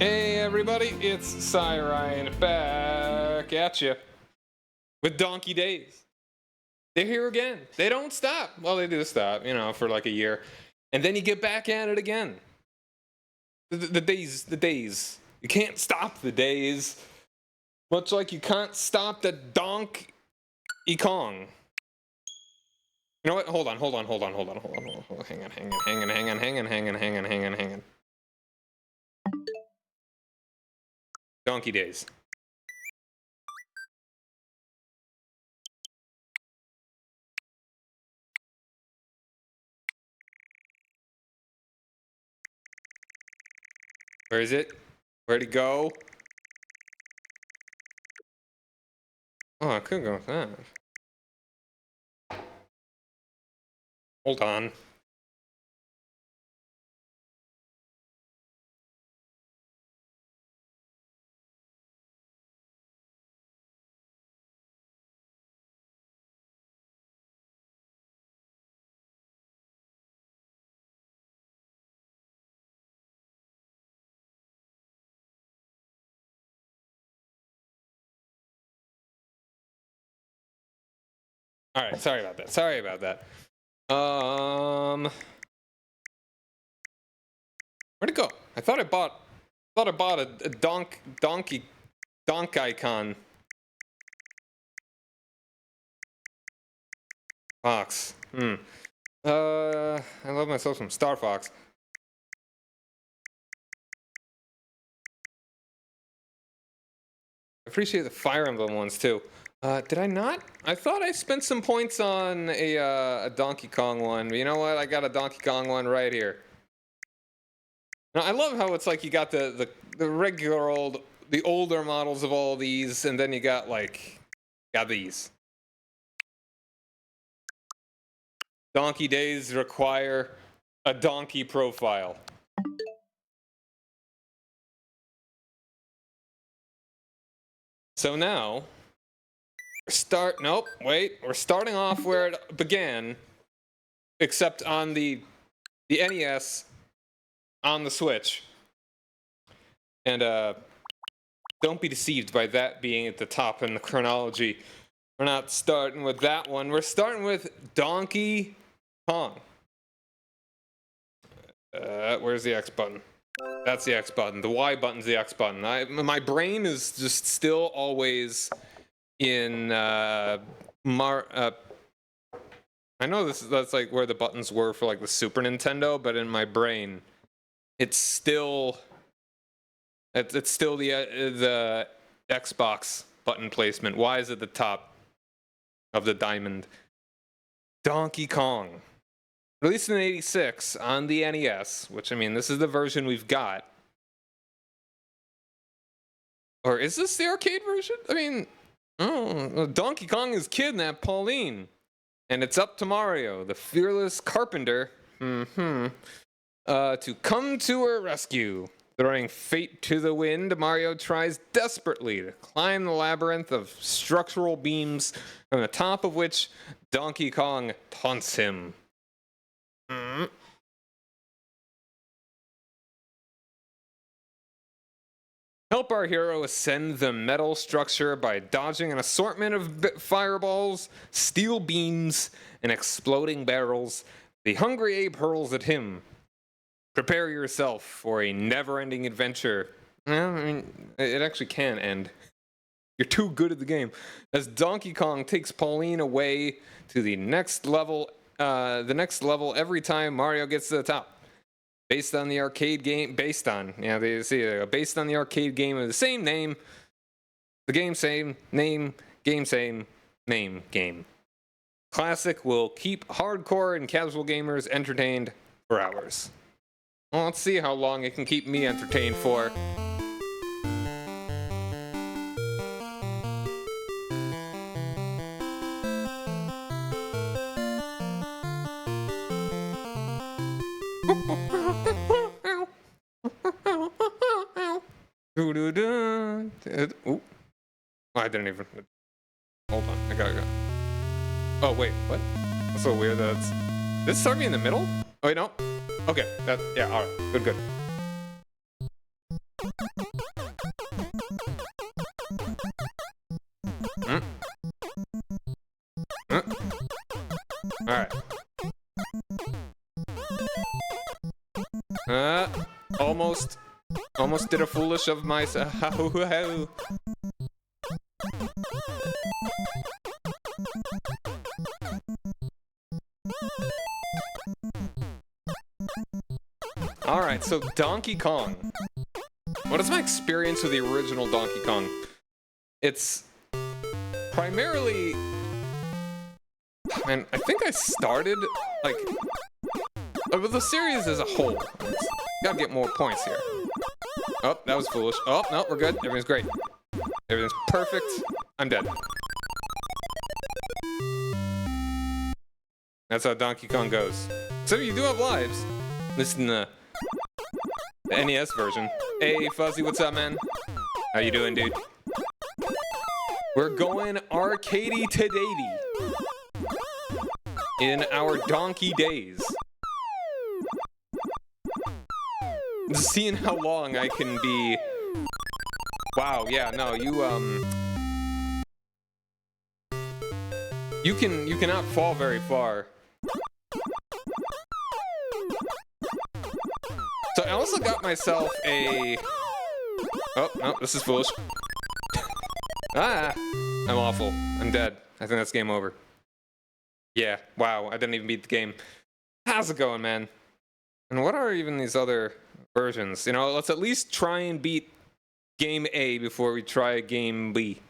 Hey everybody, it's Cyrine back at you with Donkey Days. They're here again. They don't stop. Well, they do stop, for like a year. And then you get back at it again. The days. You can't stop the days. Much like you can't stop the Donkey Kong. You know what? Hold on. Hang on. Donkey Days. Where is it? Where'd it go? Oh, I could go with that. Hold on. All right, sorry about that. Where'd it go? I thought I bought a donkey icon. Fox. I love myself some Star Fox. I appreciate the Fire Emblem ones too. Did I not? I thought I spent some points on a Donkey Kong one. But you know what? I got a Donkey Kong one right here. Now, I love how it's like you got the regular the older models of all these, and then you got these. Donkey Days require a donkey profile. So now, we're starting off where it began, except on the NES on the Switch. And don't be deceived by that being at the top in the chronology. We're not starting with that one. We're starting with Donkey Kong. Where's the X button? That's the X button. The Y button's the X button. My brain is just still always in I know that's like where the buttons were for like the Super Nintendo, but in my brain, it's still the Xbox button placement. Y is at the top of the diamond. Donkey Kong. Released in '86 on the NES, which, I mean, this is the version we've got. Or is this the arcade version? I mean, Donkey Kong is kidnapped Pauline. And it's up to Mario, the fearless carpenter, to come to her rescue. Throwing fate to the wind, Mario tries desperately to climb the labyrinth of structural beams, from the top of which Donkey Kong taunts him. Help our hero ascend the metal structure by dodging an assortment of fireballs, steel beams, and exploding barrels the hungry ape hurls at him. Prepare yourself for a never-ending adventure. Well, I mean, it actually can end. You're too good at the game. As Donkey Kong takes Pauline away to the next level every time Mario gets to the top. Based on the arcade game, based on the arcade game of the same name, the game same name, game same name game. Classic will keep hardcore and casual gamers entertained for hours. Well, let's see how long it can keep me entertained for. Ooh. Oh, I didn't even. Hold on, I gotta go. Oh wait, what? That's so weird. Did it start me in the middle? Oh wait, no. Okay, yeah. All right, good. Almost did a foolish of myself. Alright, so Donkey Kong. What is my experience with the original Donkey Kong? It's primarily... Man, I think I started, like... with the series as a whole. Gotta get more points here. Oh, that was foolish. Oh, no, we're good. Everything's great. Everything's perfect. I'm dead. That's how Donkey Kong goes. So you do have lives. This is the NES version. Hey, Fuzzy, what's up, man? How you doing, dude? We're going arcadey to datey in our donkey days. Just seeing how long I can be. Wow, yeah, no, you cannot fall very far. So I also got myself a... Oh, no, this is foolish. Ah, I'm awful. I'm dead. I think that's game over. Yeah, wow, I didn't even beat the game. How's it going, man? And what are even these other versions? You know, let's at least try and beat game A before we try game B.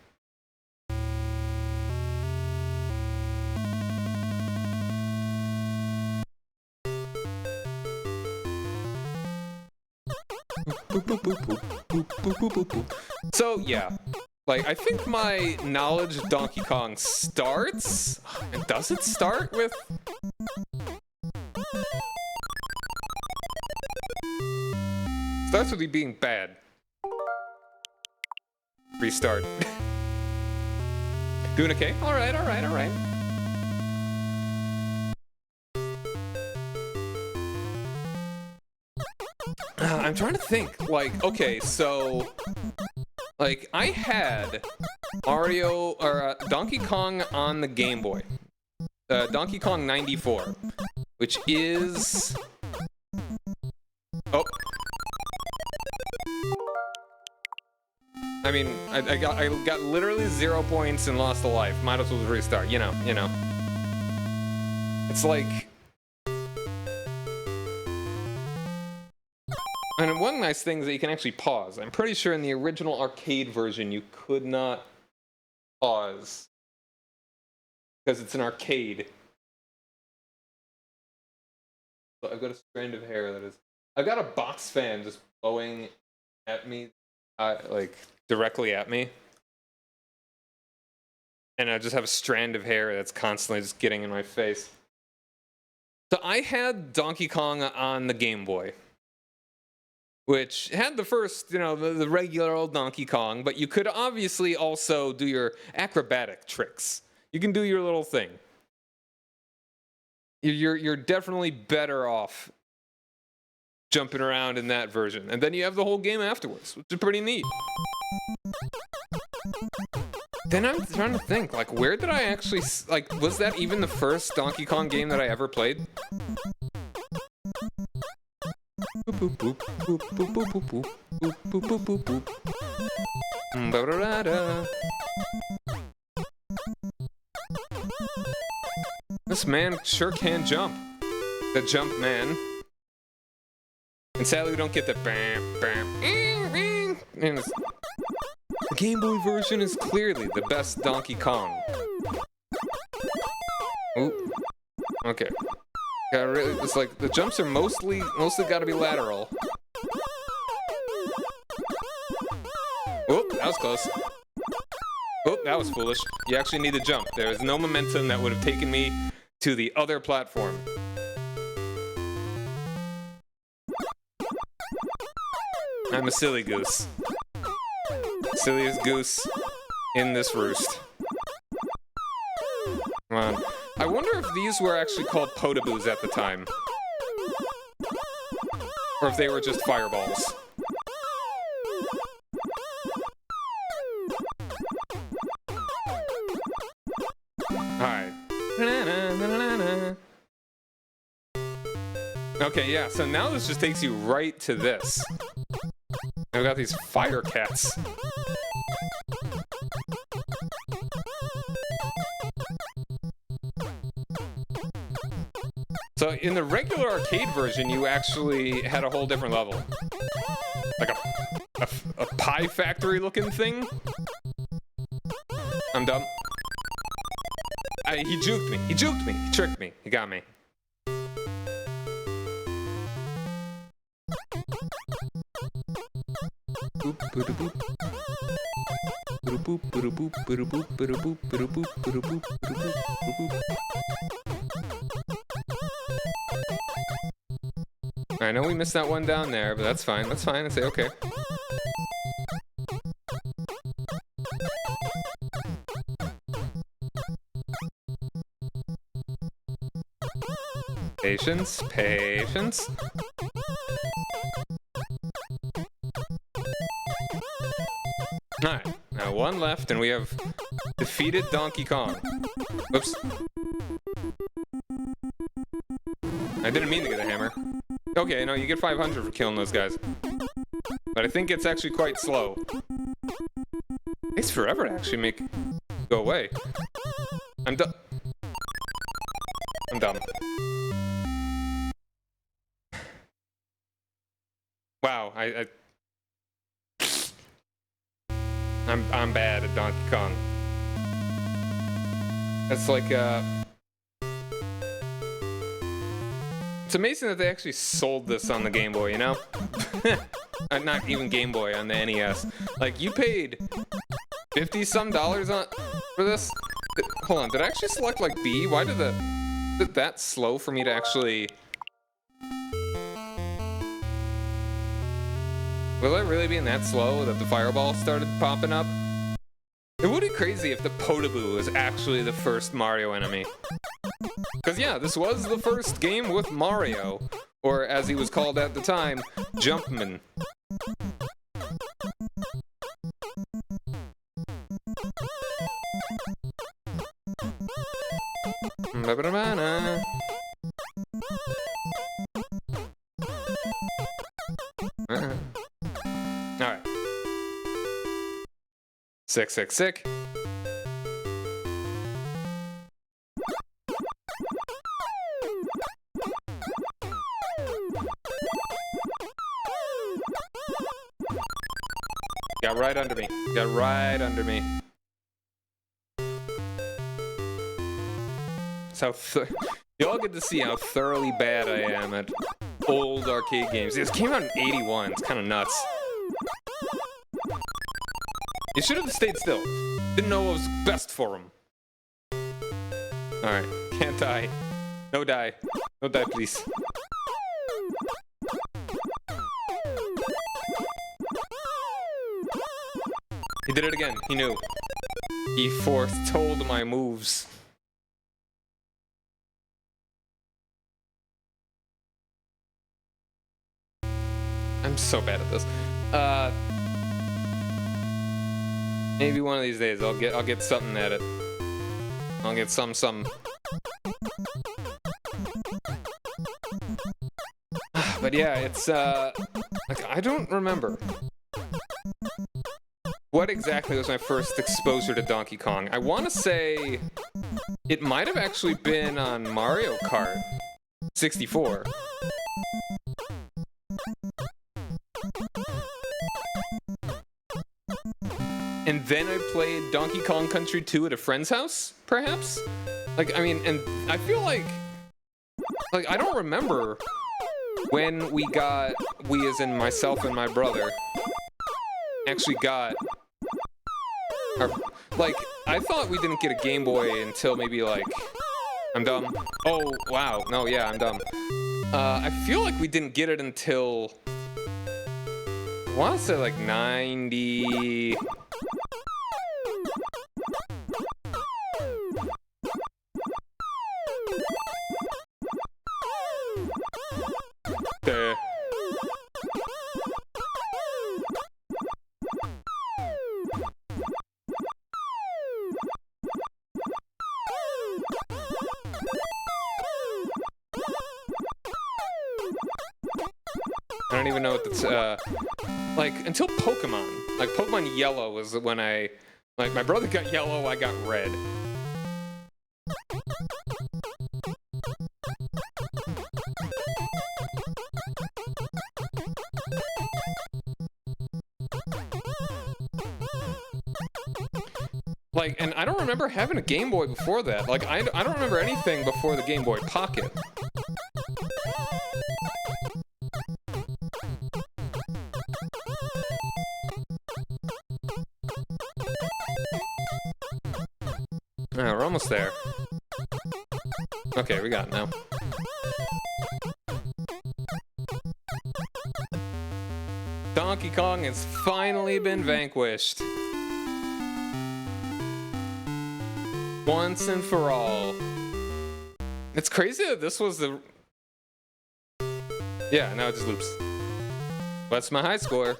So, yeah. Like, I think my knowledge of Donkey Kong starts... And does it start with... Starts with me being bad. Restart. Doing okay? Alright, alright, alright. I'm trying to think, like, okay, so... Like, I had Mario, or Donkey Kong on the Game Boy. Donkey Kong 94, which is... Oh. I mean, I got literally 0 points and lost a life. Might as well restart, you know. It's like... And one nice thing is that you can actually pause. I'm pretty sure in the original arcade version you could not pause. Because it's an arcade. So I've got a strand of hair that is... I've got a box fan just blowing at me, like, directly at me. And I just have a strand of hair that's constantly just getting in my face. So I had Donkey Kong on the Game Boy, which had the first, you know, the regular old Donkey Kong, but you could obviously also do your acrobatic tricks. You can do your little thing. You're definitely better off jumping around in that version. And then you have the whole game afterwards, which is pretty neat. Then I'm trying to think, like, where did I actually, like, was that even the first Donkey Kong game that I ever played? This man sure can jump. The Jumpman. And sadly we don't get the bam bam. And the Game Boy version is clearly the best Donkey Kong. Ooh. Okay. It's like the jumps are mostly gotta be lateral. Oh, that was close. Oh, that was foolish. You actually need to jump. There is no momentum that would have taken me to the other platform. I'm a silly goose. Silliest goose in this roost. Come on. I wonder if these were actually called potaboos at the time. Or if they were just fireballs. Alright. Okay, yeah, so now this just takes you right to this. I've got these fire cats. So in the regular arcade version, you actually had a whole different level. Like a pie factory looking thing. I'm dumb. He juked me. He juked me. He tricked me. He got me. I know we missed that one down there, but that's fine. That's fine. I say okay. Patience, patience. Alright, now one left, and we have defeated Donkey Kong. Oops. I didn't mean to get a hammer. Okay, no, you get 500 for killing those guys. But I think it's actually quite slow. It takes forever to actually make go away. I'm dumb. I'm dumb. Wow, I'm bad at Donkey Kong. It's like it's amazing that they actually sold this on the Game Boy, you know? Not even Game Boy, on the NES. Like, you paid $50-some on for this? Hold on, did I actually select like B? Why did it that slow for me to actually? Will it really being that slow that the fireball started popping up? It would be crazy if the Potaboo was actually the first Mario enemy. Because yeah, this was the first game with Mario, or as he was called at the time, Jumpman. Alright. Sick. Got right under me. Got right under me. So y'all get to see how thoroughly bad I am at old arcade games. This came out in '81. It's kind of nuts. You should have stayed still. Didn't know what was best for him. Alright, can't die. No die. No die, please. He did it again. He knew. He foretold my moves. I'm so bad at this. Maybe one of these days I'll get something at it. I'll get some. But yeah, it's like I don't remember what exactly was my first exposure to Donkey Kong. I want to say it might have actually been on Mario Kart 64. And then I played Donkey Kong Country 2 at a friend's house, perhaps? Like, I mean, and I feel like I don't remember when we as in myself and my brother, actually got our, like, I thought we didn't get a Game Boy until maybe, like, I'm dumb. Oh, wow. No, yeah, I'm dumb. I feel like we didn't get it until, I want to say, like, 90... I don't even know what that's, like, until Pokemon. Like, Pokemon Yellow was when like, my brother got yellow, I got red. Like, and I don't remember having a Game Boy before that. Like, I don't remember anything before the Game Boy Pocket. Alright, we're almost there. Okay, we got it now. Donkey Kong has finally been vanquished. Once and for all. It's crazy that this was the... Yeah, now it just loops. What's my high score?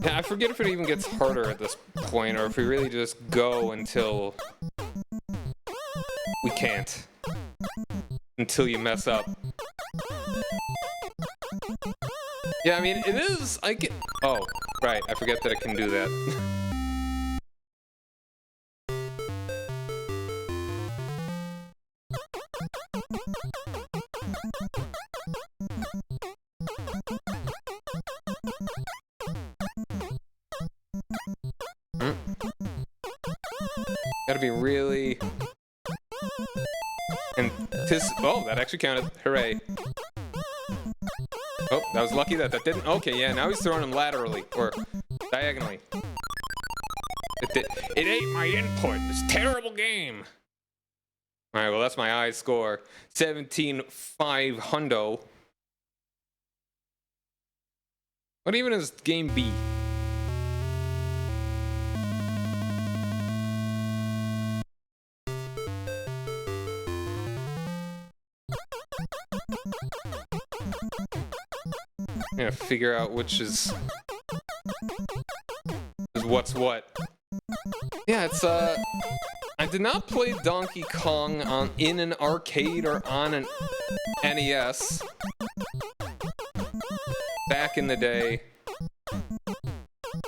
Yeah, I forget if it even gets harder at this point, or if we really just go until we can't. Until you mess up. Yeah, I mean, it is... I get... Oh, right, I forget that it can do that. Gotta be really... Oh, that actually counted. Hooray. Oh, that was lucky that didn't... Okay, yeah, now he's throwing him laterally, or diagonally. It ate my input. This terrible game. Alright, well, that's my high score. 17.5 hundo. What even is game B? I'm gonna figure out which is what's what. Yeah, it's I did not play Donkey Kong in an arcade or on an NES back in the day.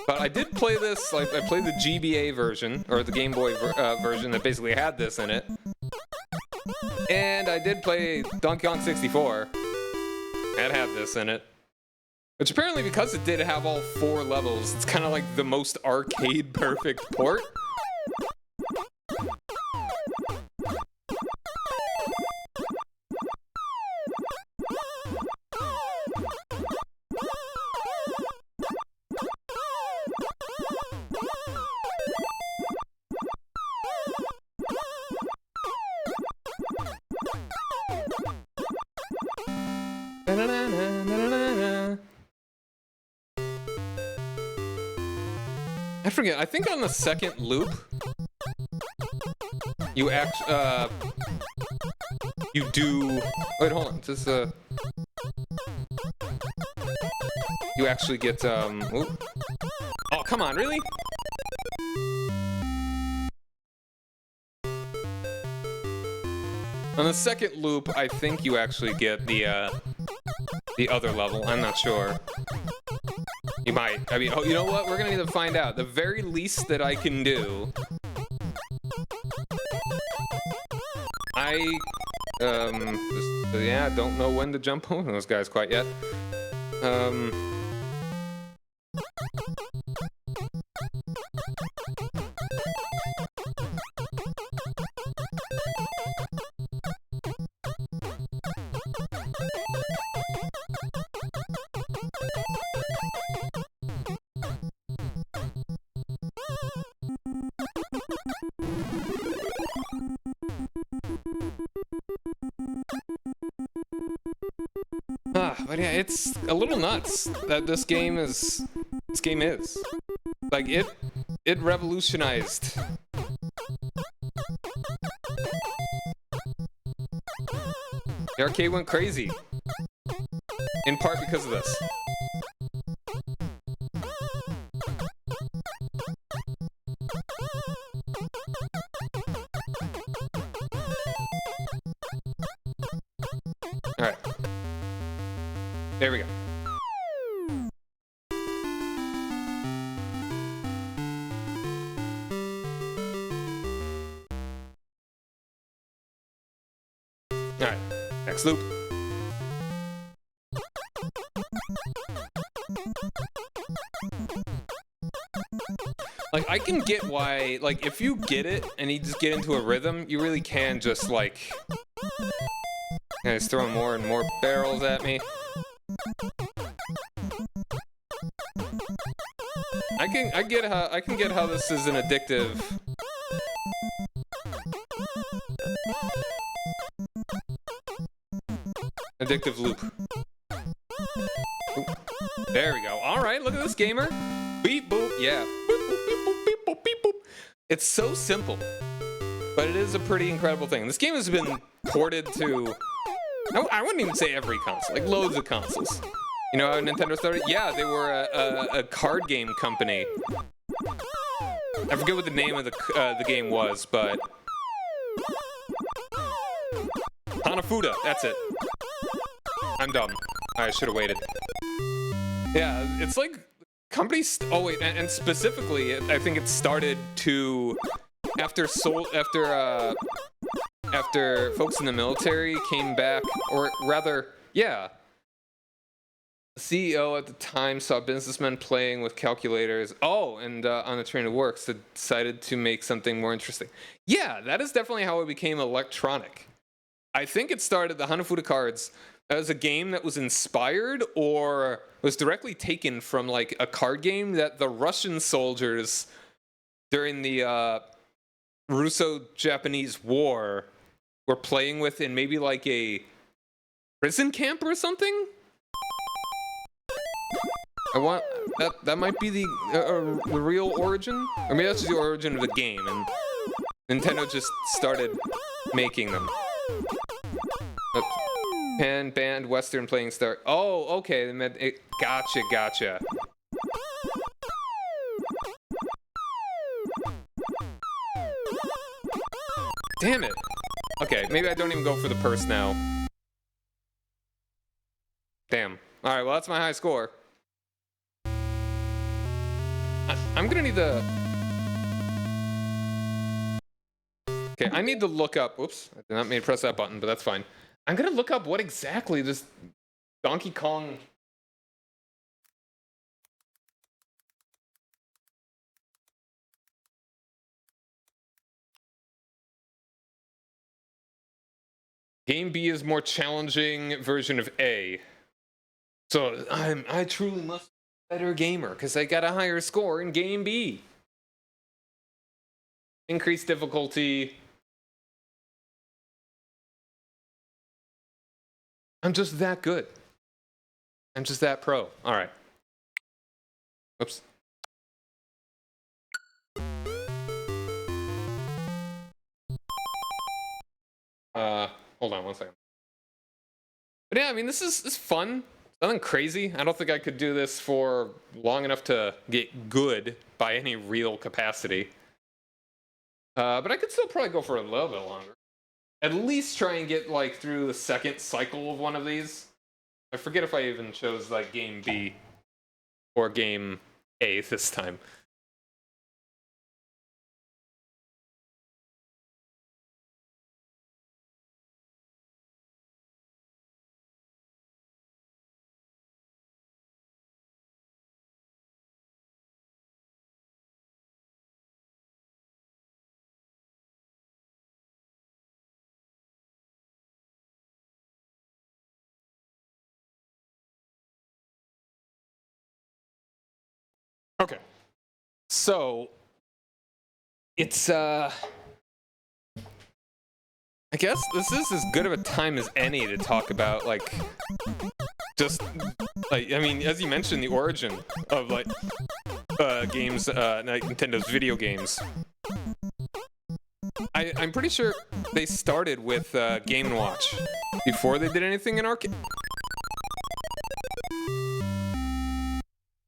But I did play this, like, I played the GBA version, or the Game Boy version that basically had this in it. And I did play Donkey Kong 64. That had this in it. Which apparently, because it did have all 4 levels, it's kind of like the most arcade-perfect port. I forget, I think on the second loop, you you do... Wait, hold on, this you actually get, oop. Oh, come on, really? On the second loop, I think you actually get the other level. I'm not sure. You might. I mean, oh, you know what? We're gonna need to find out. The very least that I can do... yeah, don't know when to jump over those guys quite yet. But yeah, it's a little nuts that this game is. Like, it revolutionized. The arcade went crazy. In part because of this. There we go. Alright, next loop. Like, I can get why, like, if you get it and you just get into a rhythm, you really can just, like... Just throw more and more barrels at me. I can get how this is an addictive... Addictive loop. Oop. There we go. Alright, look at this gamer. Beep boop, yeah. Boop, boop, beep, boop, beep, boop, beep, boop. It's so simple, but it is a pretty incredible thing. This game has been ported to... I wouldn't even say every console, like loads of consoles. You know how Nintendo started? Yeah, they were a card game company. I forget what the name of the game was, but... Hanafuda, that's it. I'm dumb. I should have waited. Yeah, it's like companies. Oh wait, and specifically, I think it started to after folks in the military came back, or rather, yeah. The CEO at the time saw businessmen playing with calculators. Oh, and on the train to work, so decided to make something more interesting. Yeah, that is definitely how it became electronic. I think it started the Hanafuda cards as a game that was inspired or was directly taken from like a card game that the Russian soldiers during the Russo-Japanese War were playing with in maybe like a prison camp or something. That might be the real origin, or maybe that's just the origin of the game, and Nintendo just started making them. Pan, band, Western playing star. Oh, okay. Gotcha. Damn it. Okay, maybe I don't even go for the purse now. Damn. Alright, well, that's my high score. I'm gonna need the... Okay, I need to look up... Oops, I did not mean to press that button, but that's fine. I'm gonna look up what exactly this Donkey Kong... Game B is more challenging version of A. So I truly must be a better gamer because I got a higher score in Game B. Increased difficulty. I'm just that good. I'm just that pro. All right. Oops. Hold on one second. But yeah, I mean, this is fun. Nothing crazy. I don't think I could do this for long enough to get good by any real capacity. But I could still probably go for a little bit longer. At least try and get like through the second cycle of one of these. I forget if I even chose like game B or game A this time. Okay. So it's I guess this is as good of a time as any to talk about like just like, I mean, as you mentioned, the origin of like games, like Nintendo's video games. I'm pretty sure they started with Game & Watch before they did anything in arcade.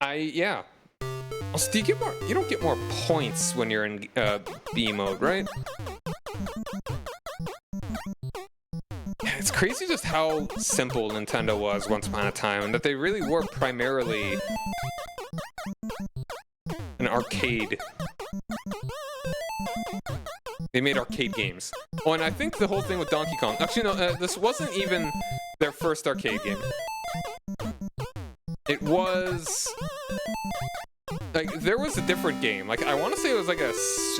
Yeah. Also, do you get more? You don't get more points when you're in B mode, right? Yeah, It's crazy just how simple Nintendo was once upon a time, and that they really were primarily an arcade. They made arcade games. Oh, and I think the whole thing with Donkey Kong... Actually, no, this wasn't even their first arcade game. It was... Like, there was a different game. Like, I want to say it was like a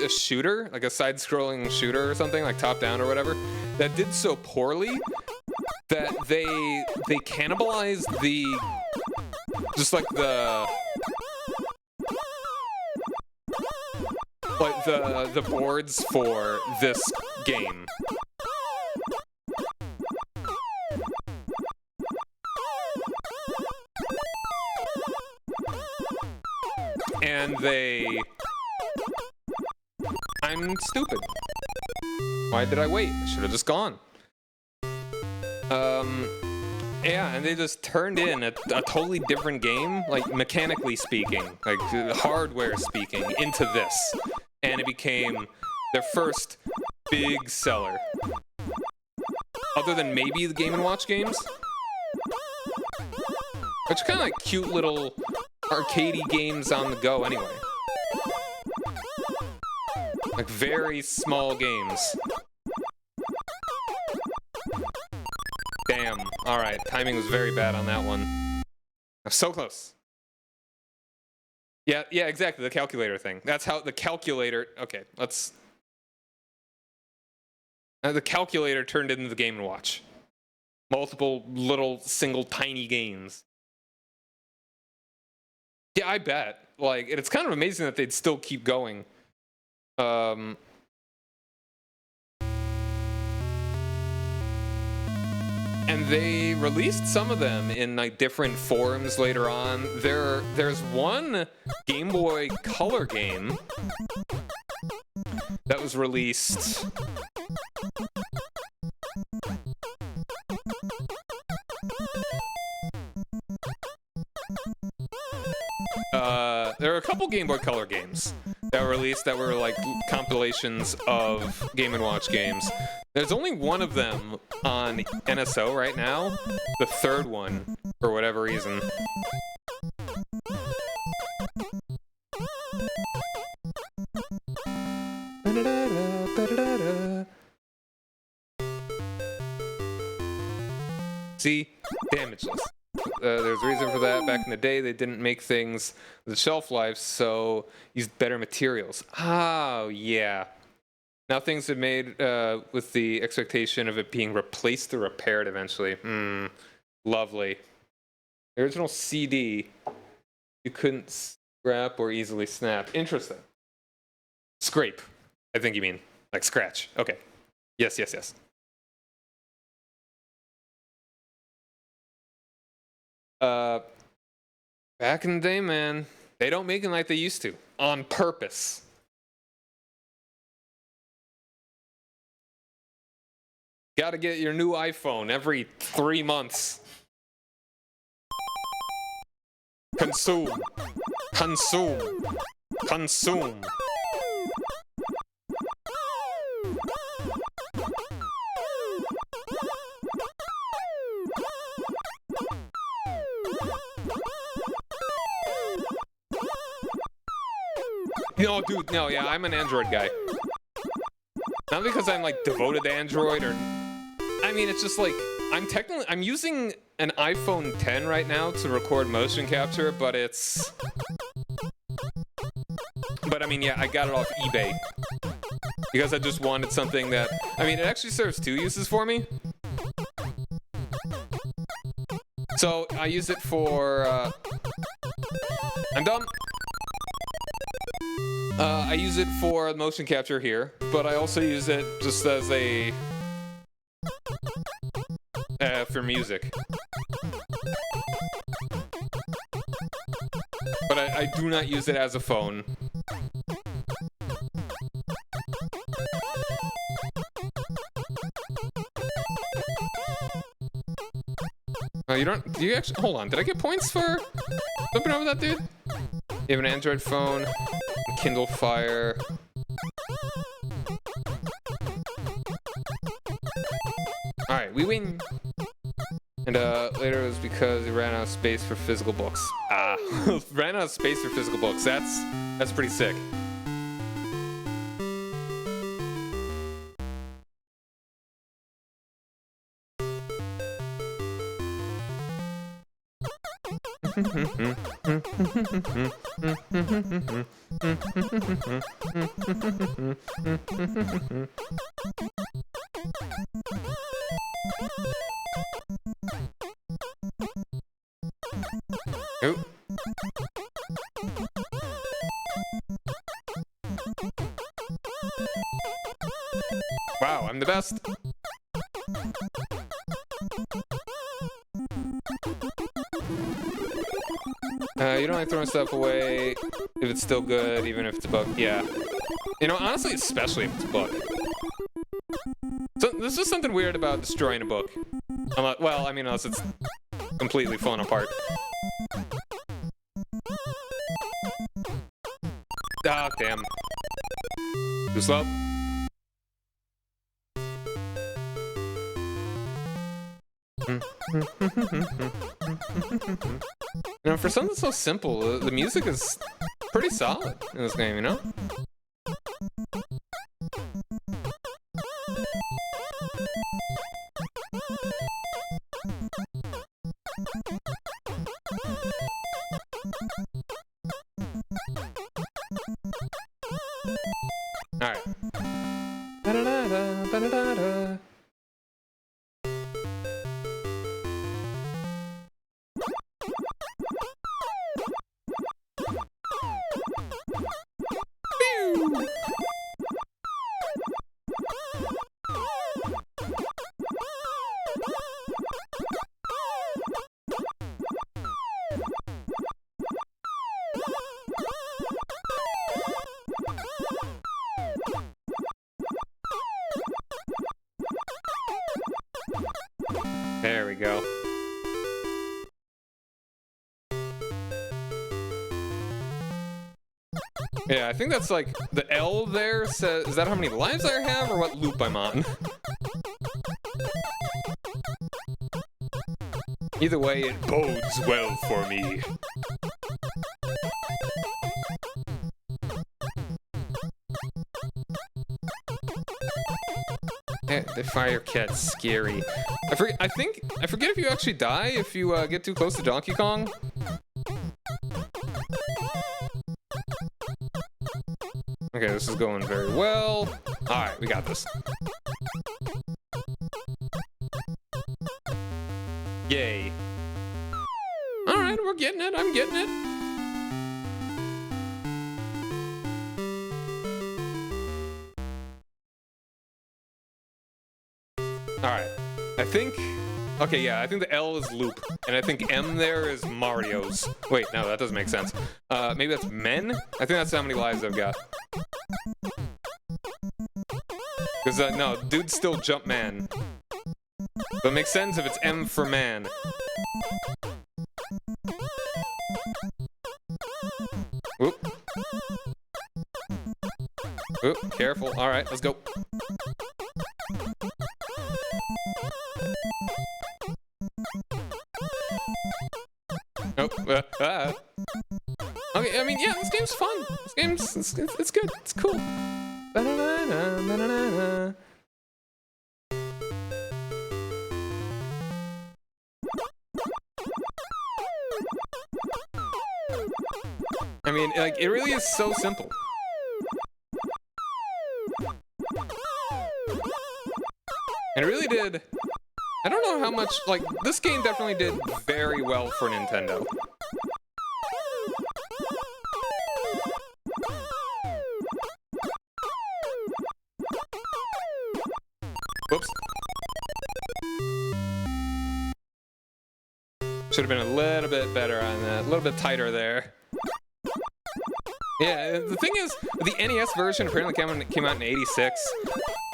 shooter, like a side-scrolling shooter or something, like top-down or whatever, that did so poorly that they cannibalized the... Just like the... Like the boards for this game. And I'm stupid. Why did I wait? I should have just gone. Yeah, and they just turned in a totally different game, like mechanically speaking, like hardware speaking, into this. And it became their first big seller. Other than maybe the Game & Watch games. Which are kind of like cute little arcadey games on the go anyway. Like very small games. Damn. Alright, timing was very bad on that one. I'm so close. Yeah, exactly, the calculator thing. That's how the calculator... Okay, let's... the calculator turned into the Game & Watch. Multiple little single tiny games. Yeah, I bet. Like, it's kind of amazing that they'd still keep going. And they released some of them in like different forms later on. There's one Game Boy Color game that was released. There were a couple Game Boy Color games that were released that were like compilations of Game & Watch games. There's only one of them on NSO right now, the third one, for whatever reason. See? Damageless. There's a reason for that. Back in the day, they didn't make things with shelf life, so used better materials. Oh, yeah. Now things have made with the expectation of it being replaced or repaired eventually. Lovely. The original CD, you couldn't scrap or easily snap. Interesting. Scrape, I think you mean. Like scratch. Okay. Yes. Back in the day, man, they don't make them like they used to. On purpose. Gotta get your new iPhone every 3 months. Consume. No, dude, no, yeah, I'm an Android guy. Not because I'm like devoted to Android or... I mean, it's just like, I'm using an iPhone 10 right now to record motion capture, but I mean, yeah, I got it off eBay. Because I just wanted something that, I mean, it actually serves 2 uses for me. So, I use it for, I'm done. I use it for motion capture here, but I also use it just as a... for music. But I do not use it as a phone. Oh, you don't... Do you actually... Hold on, did I get points for flipping over that dude? You have an Android phone, Kindle Fire... Alright, we win. And later it was because he ran out of space for physical books. Ran out of space for physical books. That's pretty sick. Oop. Wow, I'm the best. You don't like throwing stuff away if it's still good, even if it's a book. Yeah. You know, honestly, especially if it's a book. So, there's just something weird about destroying a book. Well, I mean, unless it's completely falling apart. Ah, damn. Too slow. You know, for something so simple, the music is pretty solid in this game, you know? Alright. Ba-da-da-da, ba-da-da-da. There we go. Yeah, I think that's like the L there says, is that how many lives I have or what loop I'm on? Either way, it bodes well for me. The fire cat's scary. I forget if you actually die if you get too close to Donkey Kong. Okay, this is going very well. Alright, we got this. Yay. Alright, we're getting it. I'm getting it. Alright, I think... Okay, yeah, I think the L is loop, and I think M there is Mario's. Wait, no, that doesn't make sense. Maybe that's men? I think that's how many lives I've got. Because, no, dude's still Jumpman. But it makes sense if it's M for man. Oop. Oop, careful. Alright, let's go. Nope. Okay, I mean, yeah, this game's fun. This game's, it's good. It's cool. Ba-da-da-da, ba-da-da-da. I mean, like, it really is so simple. And it really did... I don't know how much, like, this game definitely did very well for Nintendo. Whoops. Should have been a little bit better on that, a little bit tighter there. Yeah, the thing is, the NES version apparently came out in '86.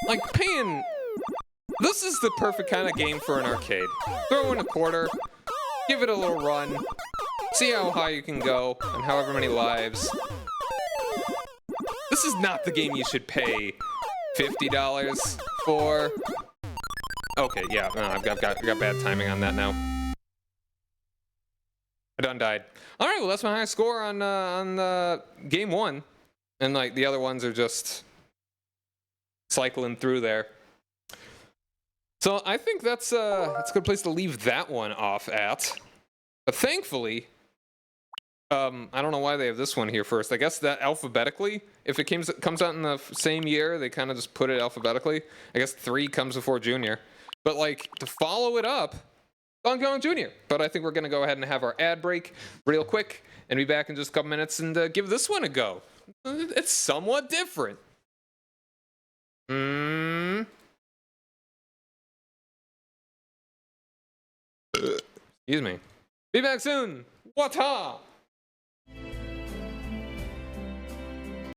Like, paying... This is the perfect kind of game for an arcade. Throw in a quarter, give it a little run, see how high you can go, and however many lives. This is not the game you should pay $50 for. Oh, Okay, yeah, no, I got bad timing on that now. I done died. All right, well, that's my high score on game one, and like the other ones are just cycling through there. So I think that's a good place to leave that one off at. But thankfully, I don't know why they have this one here first. I guess that alphabetically, if it comes out in the same year, they kind of just put it alphabetically. I guess 3 comes before Junior. But like to follow it up, Donkey Kong Jr. But I think we're gonna go ahead and have our ad break real quick and be back in just a couple minutes and give this one a go. It's somewhat different. Excuse me. Be back soon. Wata!